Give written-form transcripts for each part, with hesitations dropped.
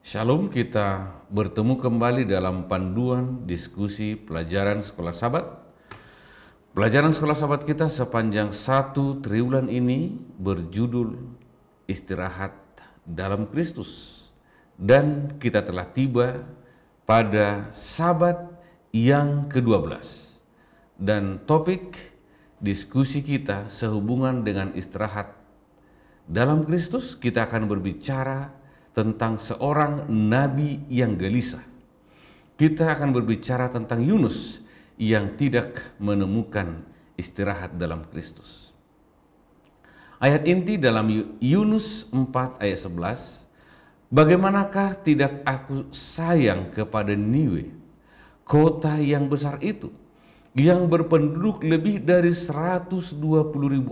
Shalom, kita bertemu kembali dalam panduan diskusi pelajaran sekolah Sabat. Pelajaran sekolah Sabat kita sepanjang 1 triwulan ini berjudul Istirahat dalam Kristus. Dan kita telah tiba pada Sabat yang ke-12. Dan topik diskusi kita sehubungan dengan istirahat dalam Kristus. Kita akan berbicara tentang seorang nabi yang gelisah. Kita akan berbicara tentang Yunus yang tidak menemukan istirahat dalam Kristus. Ayat inti dalam Yunus 4 ayat 11, bagaimanakah tidak aku sayang kepada Niwe, kota yang besar itu, yang berpenduduk lebih dari 120.000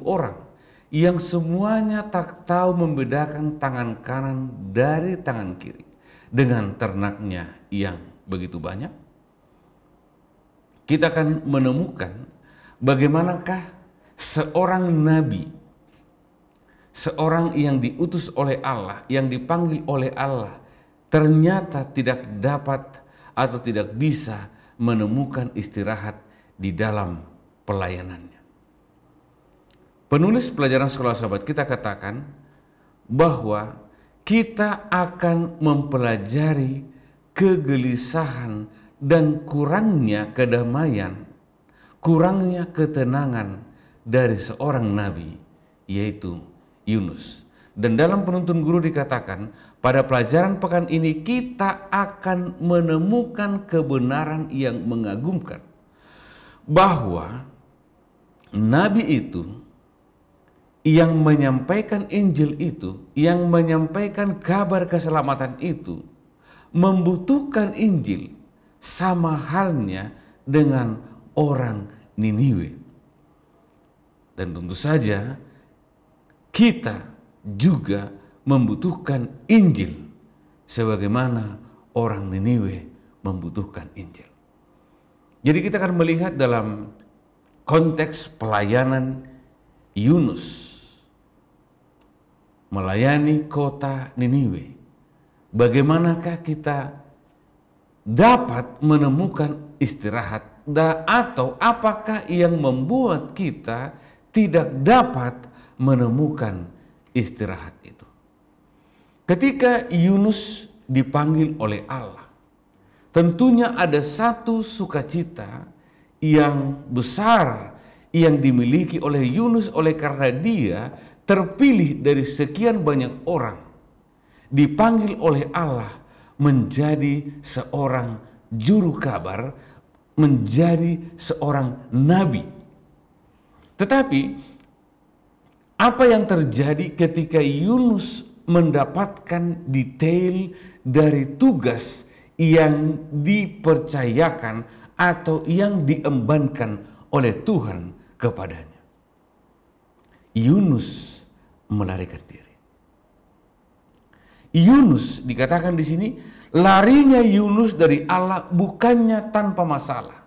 orang, yang semuanya tak tahu membedakan tangan kanan dari tangan kiri, dengan ternaknya yang begitu banyak. Kita akan menemukan bagaimanakah seorang nabi, seorang yang diutus oleh Allah, yang dipanggil oleh Allah, ternyata tidak dapat atau tidak bisa menemukan istirahat di dalam pelayanannya. Penulis pelajaran sekolah Sabat kita katakan bahwa kita akan mempelajari kegelisahan dan kurangnya kedamaian, kurangnya ketenangan dari seorang nabi, yaitu Yunus. Dan dalam penuntun guru dikatakan, pada pelajaran pekan ini kita akan menemukan kebenaran yang mengagumkan, bahwa nabi itu yang menyampaikan Injil itu, yang menyampaikan kabar keselamatan itu, membutuhkan Injil sama halnya dengan orang Niniwe. Dan tentu saja kita juga membutuhkan Injil sebagaimana orang Niniwe membutuhkan Injil. Jadi kita akan melihat dalam konteks pelayanan Yunus melayani kota Niniwe, bagaimanakah kita dapat menemukan istirahat, atau apakah yang membuat kita tidak dapat menemukan istirahat itu. Ketika Yunus dipanggil oleh Allah, tentunya ada satu sukacita yang besar yang dimiliki oleh Yunus oleh karena dia terpilih dari sekian banyak orang, dipanggil oleh Allah menjadi seorang juru kabar, menjadi seorang nabi. Tetapi apa yang terjadi ketika Yunus mendapatkan detail dari tugas yang dipercayakan atau yang diembankan oleh Tuhan kepadanya? Yunus melarikan diri. Yunus dikatakan di sini, larinya Yunus dari Allah bukannya tanpa masalah,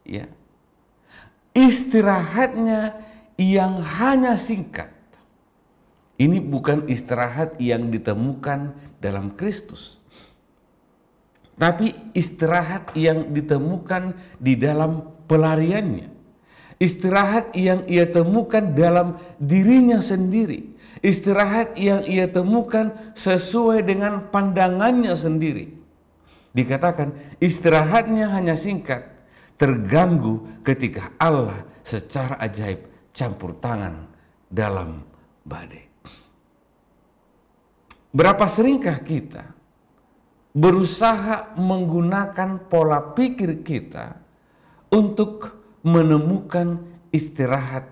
ya. Istirahatnya yang hanya singkat. Ini bukan istirahat yang ditemukan dalam Kristus, tapi istirahat yang ditemukan di dalam pelariannya. Istirahat yang ia temukan dalam dirinya sendiri. Istirahat yang ia temukan sesuai dengan pandangannya sendiri. Dikatakan istirahatnya hanya singkat, terganggu ketika Allah secara ajaib campur tangan dalam badai. Berapa seringkah kita berusaha menggunakan pola pikir kita untuk menemukan istirahat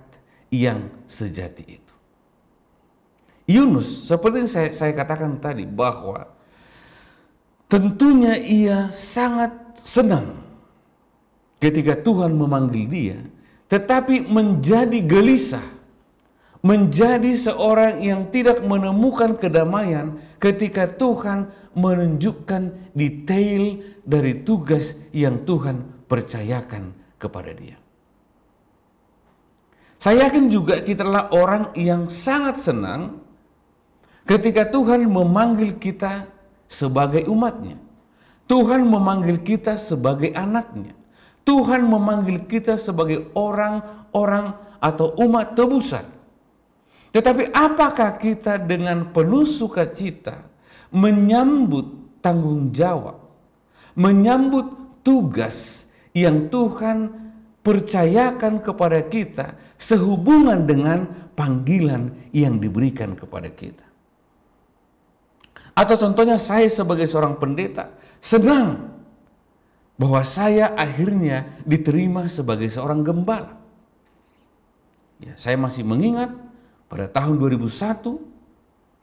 yang sejati itu. Yunus, seperti yang saya katakan tadi, bahwa tentunya ia sangat senang ketika Tuhan memanggil dia, tetapi menjadi gelisah, menjadi seorang yang tidak menemukan kedamaian ketika Tuhan menunjukkan detail dari tugas yang Tuhan percayakan kepada dia. Saya yakin juga kita adalah orang yang sangat senang ketika Tuhan memanggil kita sebagai umatnya. Tuhan memanggil kita sebagai anaknya. Tuhan memanggil kita sebagai orang-orang atau umat tebusan. Tetapi apakah kita dengan penuh sukacita menyambut tanggung jawab, menyambut tugas yang Tuhan percayakan kepada kita sehubungan dengan panggilan yang diberikan kepada kita? Atau contohnya saya sebagai seorang pendeta senang bahwa saya akhirnya diterima sebagai seorang gembala. Ya, saya masih mengingat pada tahun 2001,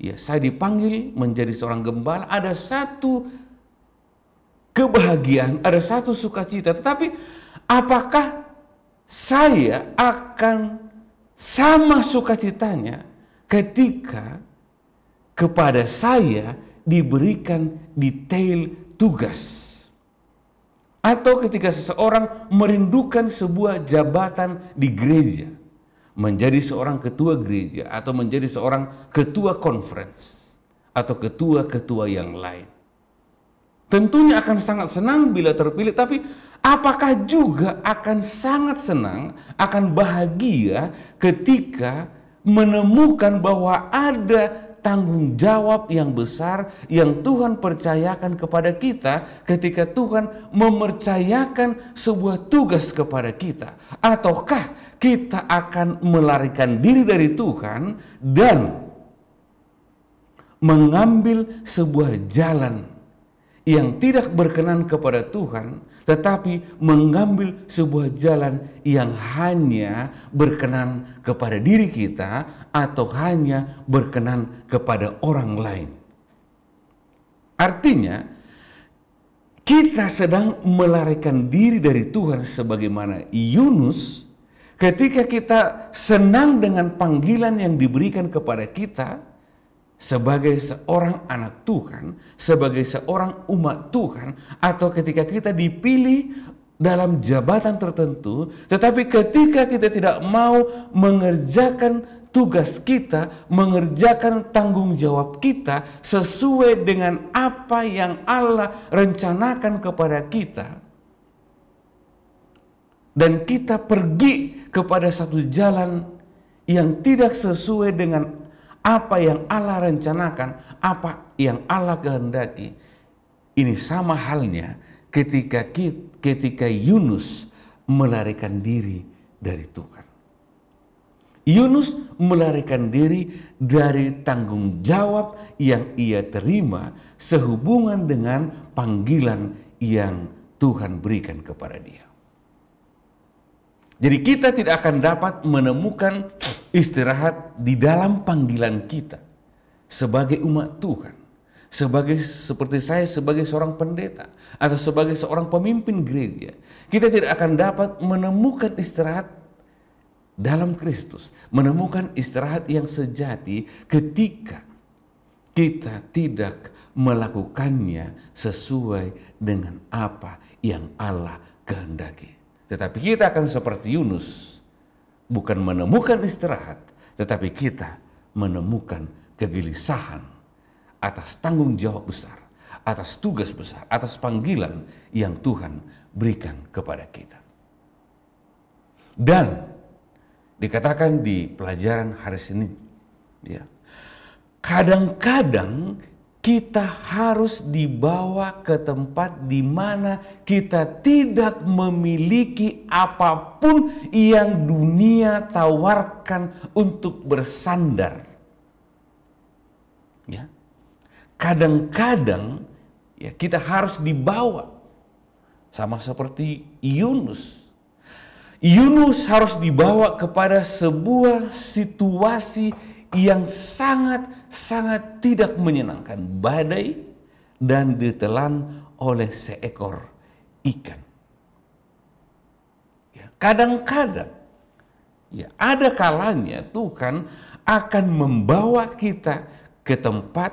ya, saya dipanggil menjadi seorang gembala. Ada satu kebahagiaan, ada satu sukacita. Tetapi apakah saya akan sama sukacitanya ketika kepada saya diberikan detail tugas? Atau ketika seseorang merindukan sebuah jabatan di gereja, menjadi seorang ketua gereja atau menjadi seorang ketua conference atau ketua-ketua yang lain. Tentunya akan sangat senang bila terpilih, tapi apakah juga akan sangat senang, akan bahagia ketika menemukan bahwa ada tanggung jawab yang besar yang Tuhan percayakan kepada kita ketika Tuhan mempercayakan sebuah tugas kepada kita? Ataukah kita akan melarikan diri dari Tuhan dan mengambil sebuah jalan yang tidak berkenan kepada Tuhan, tetapi mengambil sebuah jalan yang hanya berkenan kepada diri kita atau hanya berkenan kepada orang lain? Artinya, kita sedang melarikan diri dari Tuhan sebagaimana Yunus ketika kita senang dengan panggilan yang diberikan kepada kita sebagai seorang anak Tuhan, sebagai seorang umat Tuhan, atau ketika kita dipilih dalam jabatan tertentu, tetapi ketika kita tidak mau mengerjakan tugas kita, mengerjakan tanggung jawab kita sesuai dengan apa yang Allah rencanakan kepada kita, dan kita pergi kepada satu jalan yang tidak sesuai dengan apa yang Allah rencanakan, apa yang Allah kehendaki. Ini sama halnya ketika Yunus melarikan diri dari Tuhan. Yunus melarikan diri dari tanggung jawab yang ia terima sehubungan dengan panggilan yang Tuhan berikan kepada dia. Jadi kita tidak akan dapat menemukan istirahat di dalam panggilan kita sebagai umat Tuhan, seperti saya sebagai seorang pendeta atau sebagai seorang pemimpin gereja. Kita tidak akan dapat menemukan istirahat dalam Kristus, menemukan istirahat yang sejati ketika kita tidak melakukannya sesuai dengan apa yang Allah kehendaki. Tetapi kita akan seperti Yunus, bukan menemukan istirahat, tetapi kita menemukan kegelisahan atas tanggung jawab besar, atas tugas besar, atas panggilan yang Tuhan berikan kepada kita. Dan dikatakan di pelajaran hari Senin, ya, kadang-kadang kita harus dibawa ke tempat di mana kita tidak memiliki apapun yang dunia tawarkan untuk bersandar. Ya. Kadang-kadang ya, kita harus dibawa sama seperti Yunus. Yunus harus dibawa kepada sebuah situasi yang sangat tidak menyenangkan, badai dan ditelan oleh seekor ikan. Ya, kadang-kadang ya, ada kalanya Tuhan akan membawa kita ke tempat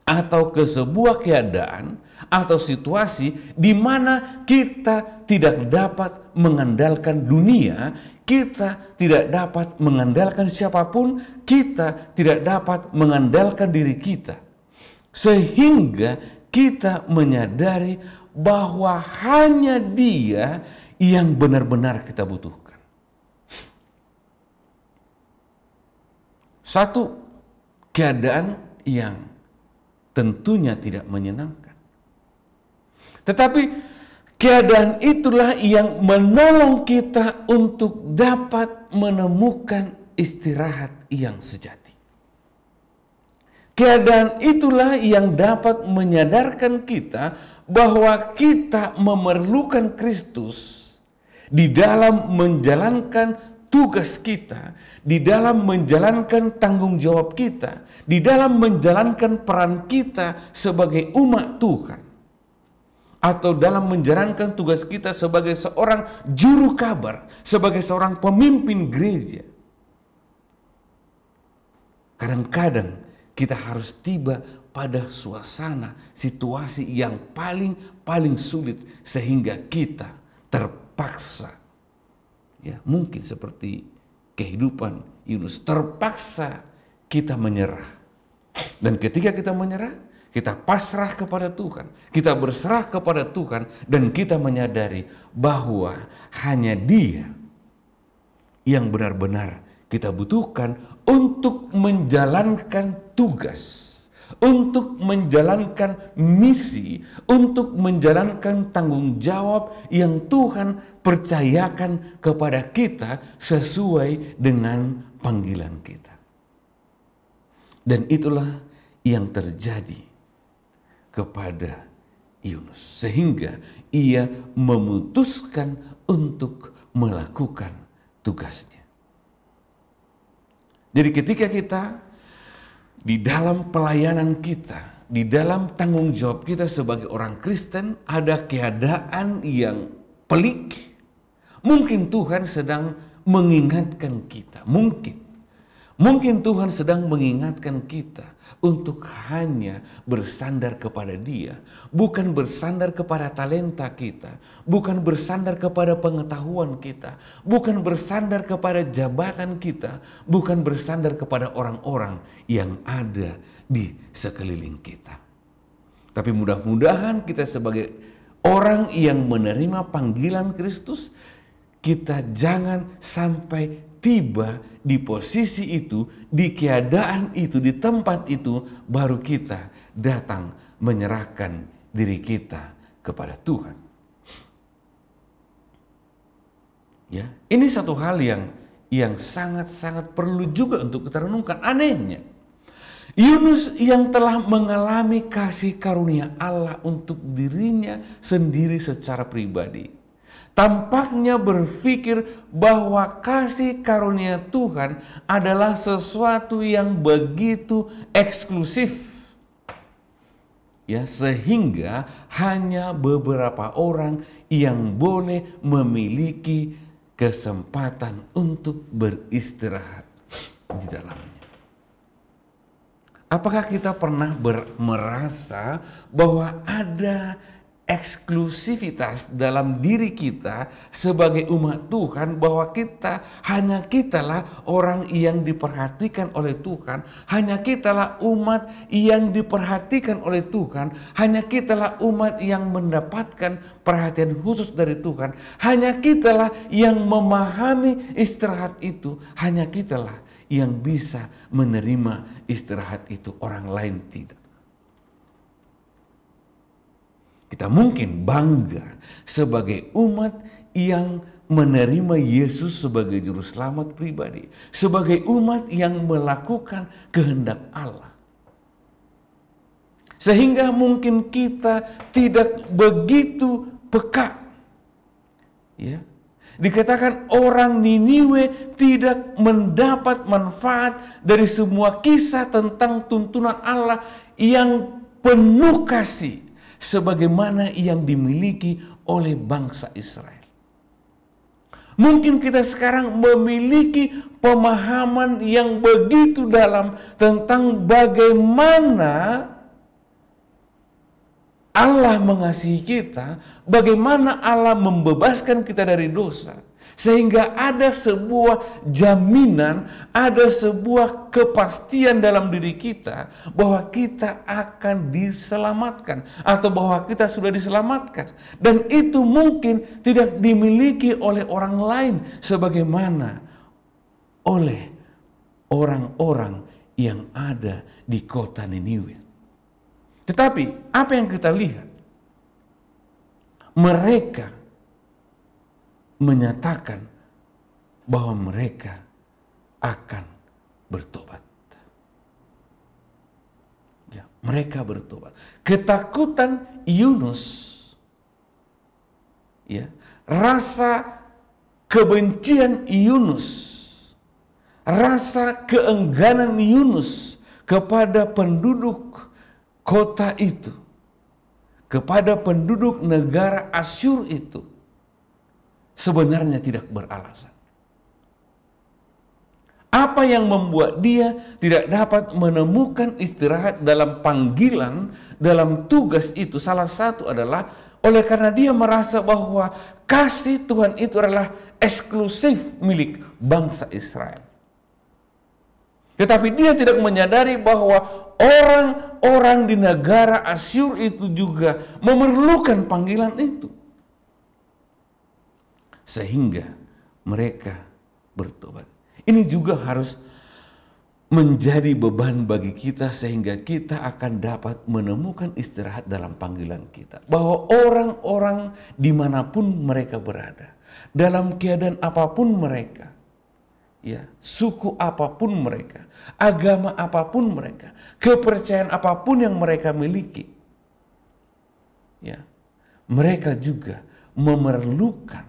atau ke sebuah keadaan atau situasi di mana kita tidak dapat mengandalkan dunia, kita tidak dapat mengandalkan siapapun, kita tidak dapat mengandalkan diri kita. sehingga kita menyadari bahwa hanya Dia yang benar-benar kita butuhkan. Satu keadaan yang tentunya tidak menyenangkan. Tetapi keadaan itulah yang menolong kita untuk dapat menemukan istirahat yang sejati. Keadaan itulah yang dapat menyadarkan kita bahwa kita memerlukan Kristus di dalam menjalankan tugas kita, di dalam menjalankan tanggung jawab kita, di dalam menjalankan peran kita sebagai umat Tuhan, atau dalam menjalankan tugas kita sebagai seorang juru kabar, sebagai seorang pemimpin gereja. Kadang-kadang kita harus tiba pada suasana, situasi yang paling sulit sehingga kita terpaksa, ya mungkin seperti kehidupan Yunus, terpaksa kita menyerah. Dan ketika kita menyerah, kita pasrah kepada Tuhan, kita berserah kepada Tuhan, dan kita menyadari bahwa hanya Dia yang benar-benar kita butuhkan untuk menjalankan tugas, untuk menjalankan misi, untuk menjalankan tanggung jawab yang Tuhan percayakan kepada kita sesuai dengan panggilan kita. Dan itulah yang terjadi kepada Yunus, sehingga ia memutuskan untuk melakukan tugasnya. Jadi ketika kita di dalam pelayanan kita, di dalam tanggung jawab kita sebagai orang Kristen, ada keadaan yang pelik, mungkin Tuhan sedang mengingatkan kita, mungkin Tuhan sedang mengingatkan kita untuk hanya bersandar kepada Dia, bukan bersandar kepada talenta kita, bukan bersandar kepada pengetahuan kita, bukan bersandar kepada jabatan kita, bukan bersandar kepada orang-orang yang ada di sekeliling kita. Tapi mudah-mudahan kita sebagai orang yang menerima panggilan Kristus, kita jangan sampai tiba di posisi itu, di keadaan itu, di tempat itu, baru kita datang menyerahkan diri kita kepada Tuhan. Ya, ini satu hal yang sangat-sangat perlu juga untuk kita renungkan. Anehnya, Yunus yang telah mengalami kasih karunia Allah untuk dirinya sendiri secara pribadi, tampaknya berpikir bahwa kasih karunia Tuhan adalah sesuatu yang begitu eksklusif, ya, sehingga hanya beberapa orang yang boleh memiliki kesempatan untuk beristirahat di dalamnya. Apakah kita pernah merasa bahwa ada eksklusivitas dalam diri kita sebagai umat Tuhan, bahwa hanya kitalah orang yang diperhatikan oleh Tuhan, hanya kitalah umat yang diperhatikan oleh Tuhan, hanya kitalah umat yang mendapatkan perhatian khusus dari Tuhan, hanya kitalah yang memahami istirahat itu, hanya kitalah yang bisa menerima istirahat itu, orang lain tidak. Kita mungkin bangga sebagai umat yang menerima Yesus sebagai juru selamat pribadi, sebagai umat yang melakukan kehendak Allah. Sehingga mungkin kita tidak begitu peka. Ya. Dikatakan orang Niniwe tidak mendapat manfaat dari semua kisah tentang tuntunan Allah yang penuh kasih, sebagaimana yang dimiliki oleh bangsa Israel. Mungkin kita sekarang memiliki pemahaman yang begitu dalam tentang bagaimana Allah mengasihi kita, bagaimana Allah membebaskan kita dari dosa, Sehingga ada sebuah jaminan, ada sebuah kepastian dalam diri kita bahwa kita akan diselamatkan atau bahwa kita sudah diselamatkan. Dan itu mungkin tidak dimiliki oleh orang lain sebagaimana oleh orang-orang yang ada di kota Niniwe. Tetapi apa yang kita lihat? Mereka menyatakan bahwa mereka akan bertobat. Ya, mereka bertobat. Ketakutan Yunus, ya, rasa kebencian Yunus, rasa keengganan Yunus kepada penduduk kota itu, kepada penduduk negara Asyur itu, sebenarnya tidak beralasan. Apa yang membuat dia tidak dapat menemukan istirahat dalam panggilan, dalam tugas itu? Salah satu adalah oleh karena dia merasa bahwa kasih Tuhan itu adalah eksklusif milik bangsa Israel. Tetapi dia tidak menyadari bahwa orang-orang di negara Asyur itu juga memerlukan panggilan itu. Sehingga mereka bertobat. Ini juga harus menjadi beban bagi kita sehingga kita akan dapat menemukan istirahat dalam panggilan kita. Bahwa orang-orang dimanapun mereka berada, dalam keadaan apapun mereka, ya, suku apapun mereka, agama apapun mereka, kepercayaan apapun yang mereka miliki, ya, mereka juga memerlukan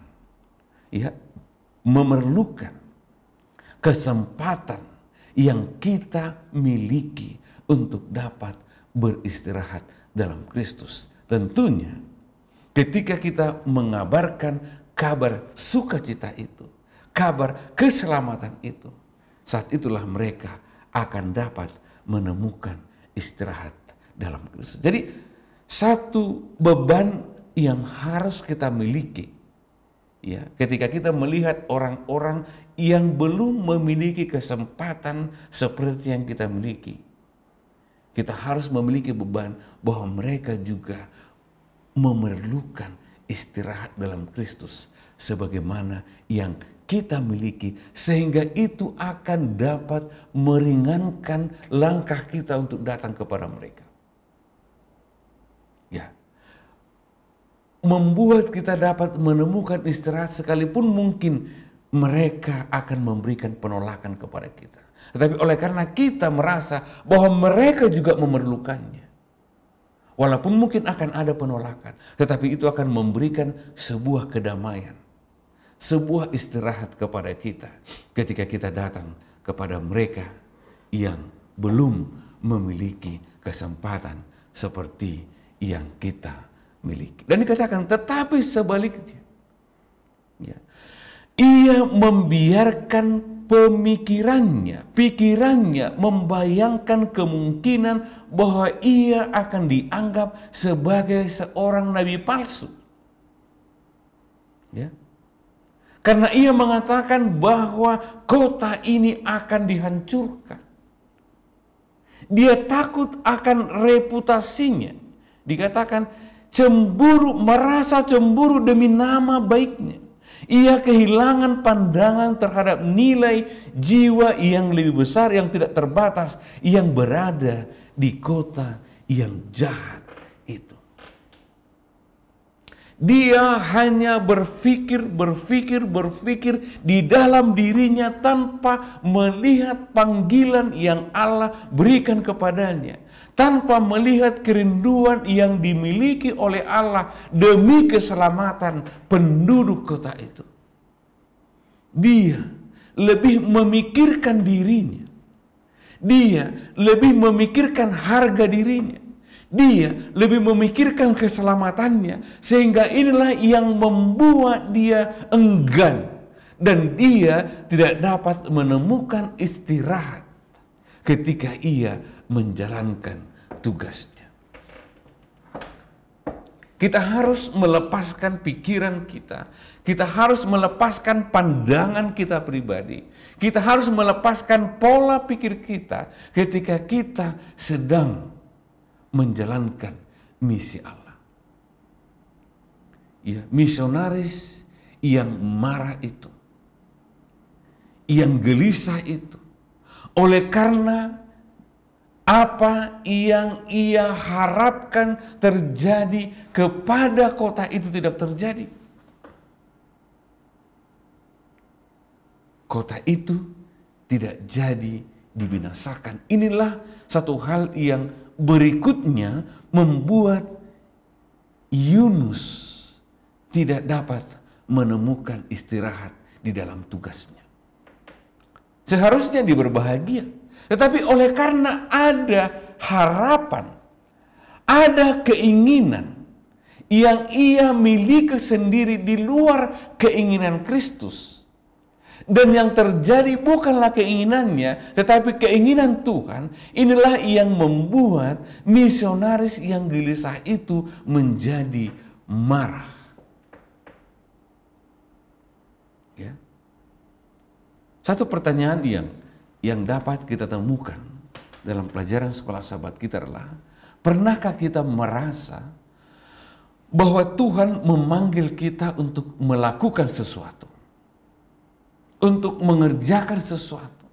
kesempatan yang kita miliki untuk dapat beristirahat dalam Kristus. Tentunya ketika kita mengabarkan kabar sukacita itu, kabar keselamatan itu, saat itulah mereka akan dapat menemukan istirahat dalam Kristus. Jadi satu beban yang harus kita miliki, ya, ketika kita melihat orang-orang yang belum memiliki kesempatan seperti yang kita miliki, kita harus memiliki beban bahwa mereka juga memerlukan istirahat dalam Kristus sebagaimana yang kita miliki, sehingga itu akan dapat meringankan langkah kita untuk datang kepada mereka. Ya, membuat kita dapat menemukan istirahat sekalipun mungkin mereka akan memberikan penolakan kepada kita. Tetapi oleh karena kita merasa bahwa mereka juga memerlukannya, walaupun mungkin akan ada penolakan, tetapi itu akan memberikan sebuah kedamaian, sebuah istirahat kepada kita ketika kita datang kepada mereka yang belum memiliki kesempatan seperti yang kita miliki. Dan dikatakan, tetapi sebaliknya, ya, ia membiarkan pikirannya membayangkan kemungkinan bahwa ia akan dianggap sebagai seorang nabi palsu. Ya. Karena ia mengatakan bahwa kota ini akan dihancurkan. Dia takut akan reputasinya. Dikatakan cemburu, merasa cemburu demi nama baiknya. Ia kehilangan pandangan terhadap nilai jiwa yang lebih besar, yang tidak terbatas, yang berada di kota yang jahat itu. Dia hanya berpikir di dalam dirinya tanpa melihat panggilan yang Allah berikan kepadanya, tanpa melihat kerinduan yang dimiliki oleh Allah demi keselamatan penduduk kota itu. Dia lebih memikirkan dirinya. Dia lebih memikirkan harga dirinya. Dia lebih memikirkan keselamatannya, sehingga inilah yang membuat dia enggan dan dia tidak dapat menemukan istirahat ketika ia menjalankan tugasnya. Kita harus melepaskan pikiran kita. Kita harus melepaskan pandangan kita pribadi. Kita harus melepaskan pola pikir kita ketika kita sedang menjalankan misi Allah. Ya, misionaris yang marah itu, yang gelisah itu, oleh karena apa yang ia harapkan terjadi kepada kota itu tidak terjadi. Kota itu tidak jadi dibinasakan. Inilah satu hal yang berikutnya membuat Yunus tidak dapat menemukan istirahat di dalam tugasnya. Seharusnya dia berbahagia. Tetapi oleh karena ada harapan, ada keinginan yang ia miliki sendiri di luar keinginan Kristus. Dan yang terjadi bukanlah keinginannya, tetapi keinginan Tuhan. Inilah yang membuat misionaris yang gelisah itu menjadi marah. Ya. Satu pertanyaan yang dapat kita temukan dalam pelajaran sekolah sahabat kita adalah, pernahkah kita merasa bahwa Tuhan memanggil kita untuk melakukan sesuatu, untuk mengerjakan sesuatu,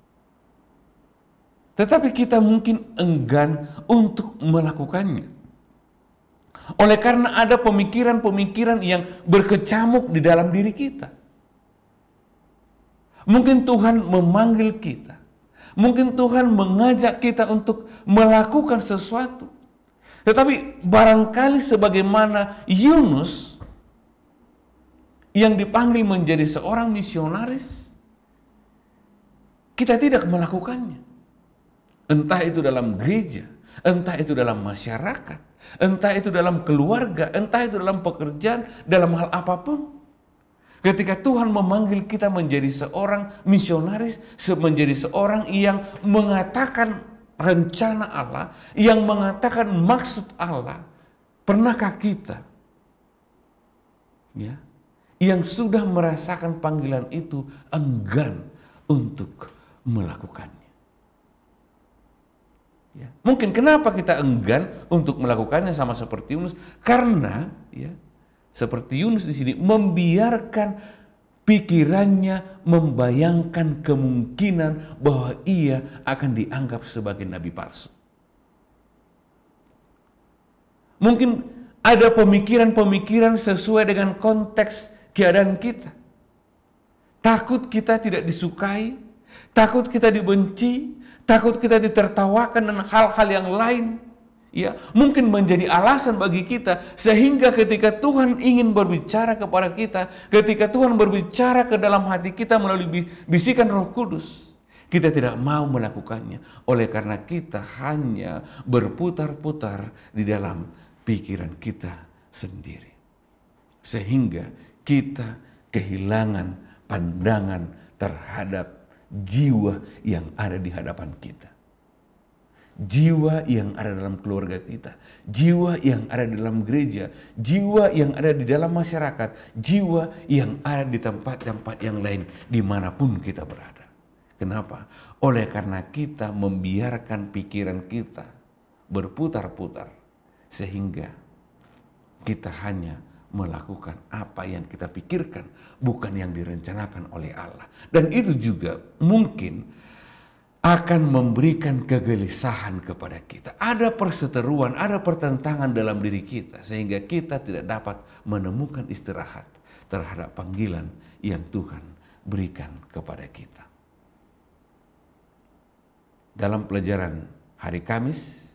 tetapi kita mungkin enggan untuk melakukannya oleh karena ada pemikiran-pemikiran yang berkecamuk di dalam diri kita? Mungkin Tuhan memanggil kita, mungkin Tuhan mengajak kita untuk melakukan sesuatu. Tetapi barangkali sebagaimana Yunus yang dipanggil menjadi seorang misionaris, kita tidak melakukannya. Entah itu dalam gereja, entah itu dalam masyarakat, entah itu dalam keluarga, entah itu dalam pekerjaan, dalam hal apapun. Ketika Tuhan memanggil kita menjadi seorang misionaris, menjadi seorang yang mengatakan rencana Allah, yang mengatakan maksud Allah, pernahkah kita yang sudah merasakan panggilan itu enggan untuk melakukannya? Mungkin kenapa kita enggan untuk melakukannya sama seperti Yunus? Karena seperti Yunus di sini membiarkan pikirannya membayangkan kemungkinan bahwa ia akan dianggap sebagai nabi palsu. Mungkin ada pemikiran-pemikiran sesuai dengan konteks keadaan kita. Takut kita tidak disukai, takut kita dibenci, takut kita ditertawakan dan hal-hal yang lain. Mungkin menjadi alasan bagi kita sehingga ketika Tuhan ingin berbicara kepada kita, ketika Tuhan berbicara ke dalam hati kita melalui bisikan Roh Kudus, kita tidak mau melakukannya oleh karena kita hanya berputar-putar di dalam pikiran kita sendiri. Sehingga kita kehilangan pandangan terhadap jiwa yang ada di hadapan kita. Jiwa yang ada dalam keluarga kita, jiwa yang ada di dalam gereja, jiwa yang ada di dalam masyarakat, jiwa yang ada di tempat-tempat yang lain dimanapun kita berada. Kenapa? Oleh karena kita membiarkan pikiran kita berputar-putar sehingga kita hanya melakukan apa yang kita pikirkan, bukan yang direncanakan oleh Allah. Dan itu juga mungkin akan memberikan kegelisahan kepada kita. Ada perseteruan, ada pertentangan dalam diri kita sehingga kita tidak dapat menemukan istirahat terhadap panggilan yang Tuhan berikan kepada kita. Dalam pelajaran hari Kamis,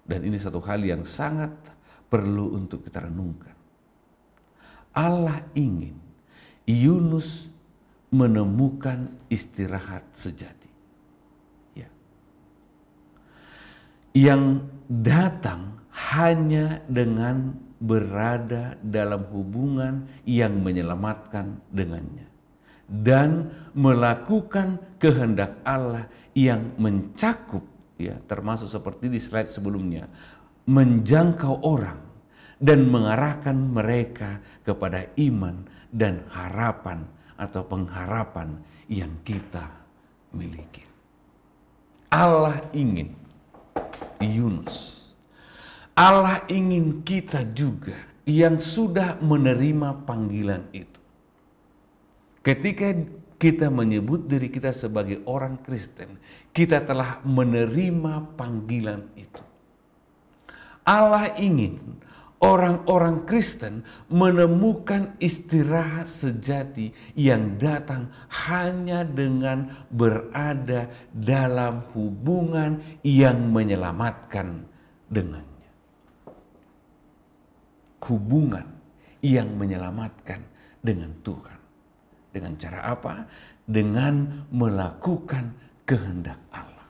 dan ini satu hal yang sangat perlu untuk kita renungkan. Allah ingin Yunus menemukan istirahat sejati. Yang datang hanya dengan berada dalam hubungan yang menyelamatkan dengannya dan melakukan kehendak Allah yang mencakup, termasuk seperti di slide sebelumnya, menjangkau orang dan mengarahkan mereka kepada iman dan harapan atau pengharapan yang kita miliki. Allah ingin Yunus, Allah ingin kita juga yang sudah menerima panggilan itu. Ketika kita menyebut diri kita sebagai orang Kristen, kita telah menerima panggilan itu. Allah ingin orang-orang Kristen menemukan istirahat sejati yang datang hanya dengan berada dalam hubungan yang menyelamatkan dengannya. Hubungan yang menyelamatkan dengan Tuhan. Dengan cara apa? Dengan melakukan kehendak Allah.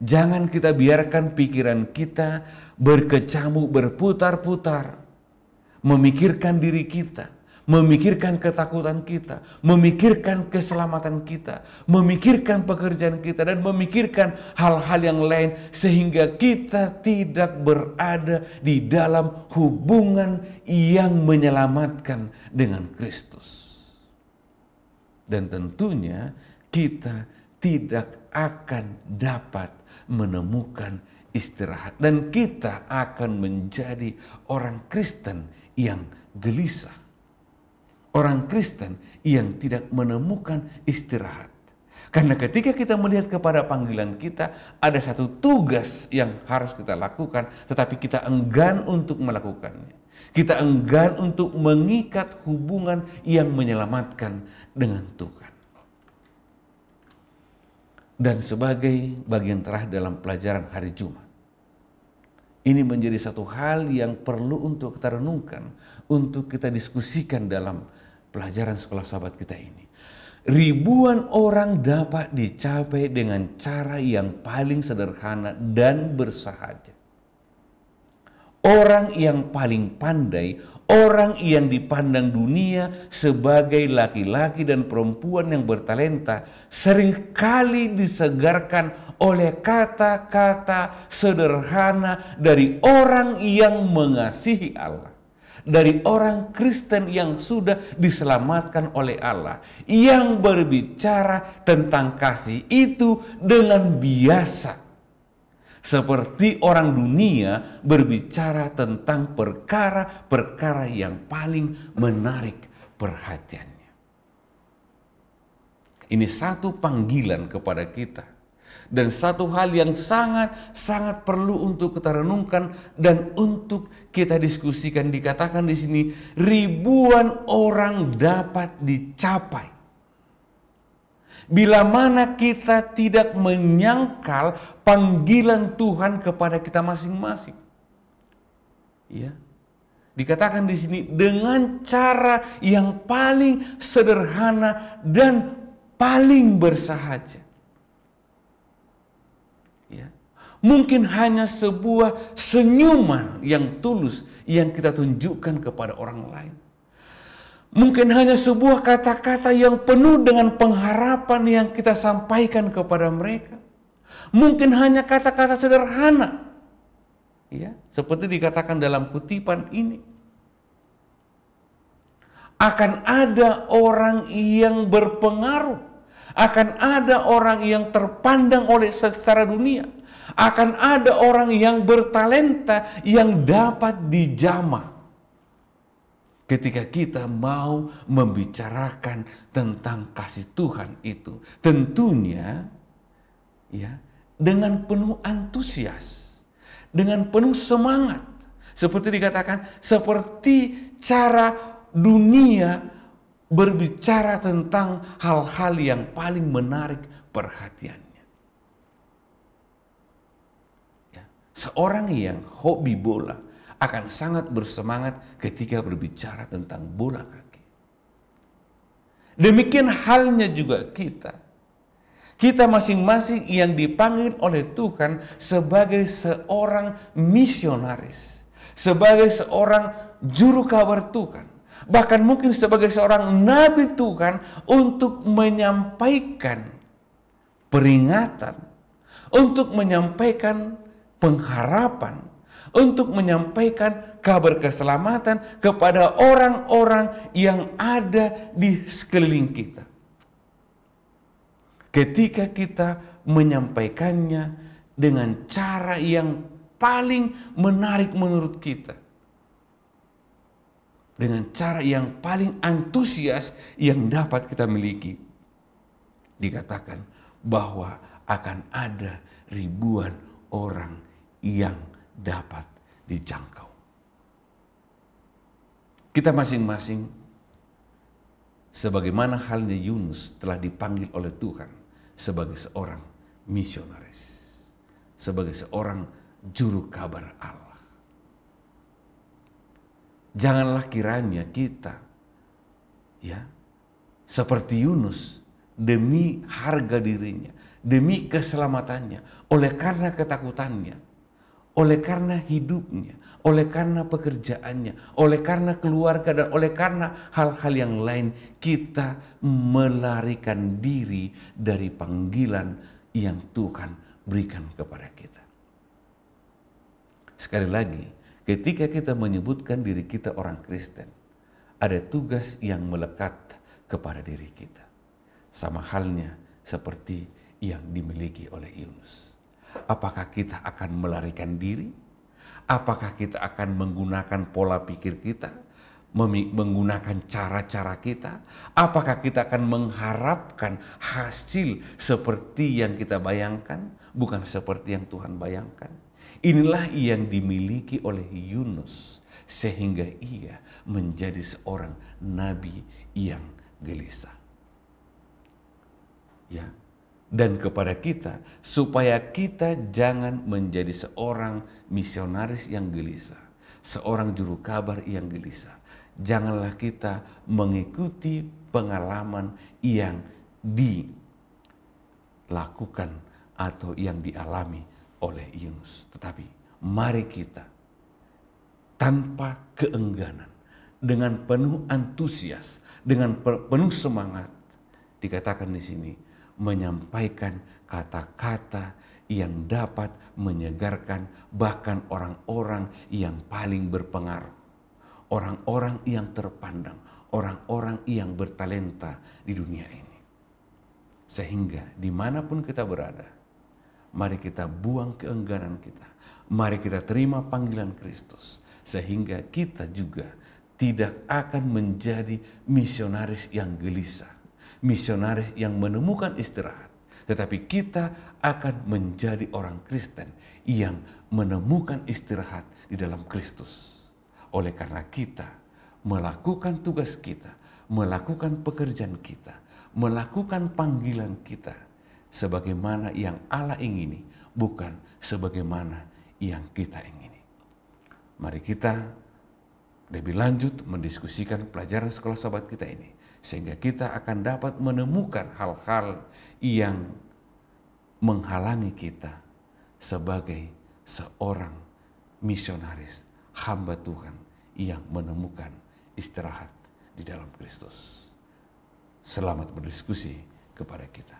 Jangan kita biarkan pikiran kita berkecamuk, berputar-putar, memikirkan diri kita, memikirkan ketakutan kita, memikirkan keselamatan kita, memikirkan pekerjaan kita, dan memikirkan hal-hal yang lain, sehingga kita tidak berada di dalam hubungan yang menyelamatkan dengan Kristus. Dan tentunya kita tidak akan dapat menemukan istirahat, dan kita akan menjadi orang Kristen yang gelisah, orang Kristen yang tidak menemukan istirahat. Karena ketika kita melihat kepada panggilan kita, ada satu tugas yang harus kita lakukan, tetapi kita enggan untuk melakukannya. Kita enggan untuk mengikat hubungan yang menyelamatkan dengan Tuhan. Dan sebagai bagian terakhir dalam pelajaran hari Jumat, ini menjadi satu hal yang perlu untuk kita renungkan, untuk kita diskusikan dalam pelajaran sekolah sahabat kita ini. Ribuan orang dapat dicapai dengan cara yang paling sederhana dan bersahaja. Orang yang paling pandai, orang yang dipandang dunia sebagai laki-laki dan perempuan yang bertalenta, seringkali disegarkan oleh kata-kata sederhana dari orang yang mengasihi Allah, dari orang Kristen yang sudah diselamatkan oleh Allah, yang berbicara tentang kasih itu dengan biasa, seperti orang dunia berbicara tentang perkara-perkara yang paling menarik perhatiannya. Ini satu panggilan kepada kita, dan satu hal yang sangat perlu untuk kita renungkan dan untuk kita diskusikan. Dikatakan di sini, ribuan orang dapat dicapai. Bila mana kita tidak menyangkal panggilan Tuhan kepada kita masing-masing. Ya. Dikatakan di sini dengan cara yang paling sederhana dan paling bersahaja. Ya. Mungkin hanya sebuah senyuman yang tulus yang kita tunjukkan kepada orang lain. Mungkin hanya sebuah kata-kata yang penuh dengan pengharapan yang kita sampaikan kepada mereka. Mungkin hanya kata-kata sederhana. Ya, seperti dikatakan dalam kutipan ini. Akan ada orang yang berpengaruh. Akan ada orang yang terpandang oleh secara dunia. Akan ada orang yang bertalenta yang dapat dijamah. Ketika kita mau membicarakan tentang kasih Tuhan itu, tentunya ya dengan penuh antusias, dengan penuh semangat, seperti dikatakan, seperti cara dunia berbicara tentang hal-hal yang paling menarik perhatiannya. Ya, seorang yang hobi bola akan sangat bersemangat ketika berbicara tentang bola kaki. Demikian halnya juga kita. Kita masing-masing yang dipanggil oleh Tuhan sebagai seorang misionaris, sebagai seorang juru kabar Tuhan, bahkan mungkin sebagai seorang nabi Tuhan untuk menyampaikan peringatan, untuk menyampaikan pengharapan, untuk menyampaikan kabar keselamatan kepada orang-orang yang ada di sekeliling kita. Ketika kita menyampaikannya dengan cara yang paling menarik menurut kita, dengan cara yang paling antusias yang dapat kita miliki, dikatakan bahwa akan ada ribuan orang yang dapat dijangkau. Kita masing-masing, sebagaimana halnya Yunus, telah dipanggil oleh Tuhan sebagai seorang misionaris, sebagai seorang juru kabar Allah. Janganlah kiranya kita, seperti Yunus, demi harga dirinya, demi keselamatannya, oleh karena ketakutannya, oleh karena hidupnya, oleh karena pekerjaannya, oleh karena keluarga, dan oleh karena hal-hal yang lain, kita melarikan diri dari panggilan yang Tuhan berikan kepada kita. Sekali lagi, ketika kita menyebutkan diri kita orang Kristen, ada tugas yang melekat kepada diri kita. Sama halnya seperti yang dimiliki oleh Yunus. Apakah kita akan melarikan diri? Apakah kita akan menggunakan pola pikir kita? Menggunakan cara-cara kita? Apakah kita akan mengharapkan hasil seperti yang kita bayangkan? Bukan seperti yang Tuhan bayangkan. Inilah yang dimiliki oleh Yunus, sehingga ia menjadi seorang nabi yang gelisah. Dan kepada kita, supaya kita jangan menjadi seorang misionaris yang gelisah, seorang juru kabar yang gelisah. Janganlah kita mengikuti pengalaman yang dilakukan atau yang dialami oleh Yunus. Tetapi mari kita tanpa keengganan, dengan penuh antusias, dengan penuh semangat, dikatakan di sini, menyampaikan kata-kata yang dapat menyegarkan bahkan orang-orang yang paling berpengaruh, orang-orang yang terpandang, orang-orang yang bertalenta di dunia ini. Sehingga dimanapun kita berada, mari kita buang keengganan kita, mari kita terima panggilan Kristus, sehingga kita juga tidak akan menjadi misionaris yang gelisah, misionaris yang menemukan istirahat, tetapi kita akan menjadi orang Kristen yang menemukan istirahat di dalam Kristus. Oleh karena kita melakukan tugas kita, melakukan pekerjaan kita, melakukan panggilan kita sebagaimana yang Allah ingini, bukan sebagaimana yang kita ingini. Mari kita lebih lanjut mendiskusikan pelajaran sekolah sahabat kita ini, sehingga kita akan dapat menemukan hal-hal yang menghalangi kita sebagai seorang misionaris, hamba Tuhan yang menemukan istirahat di dalam Kristus. Selamat berdiskusi kepada kita.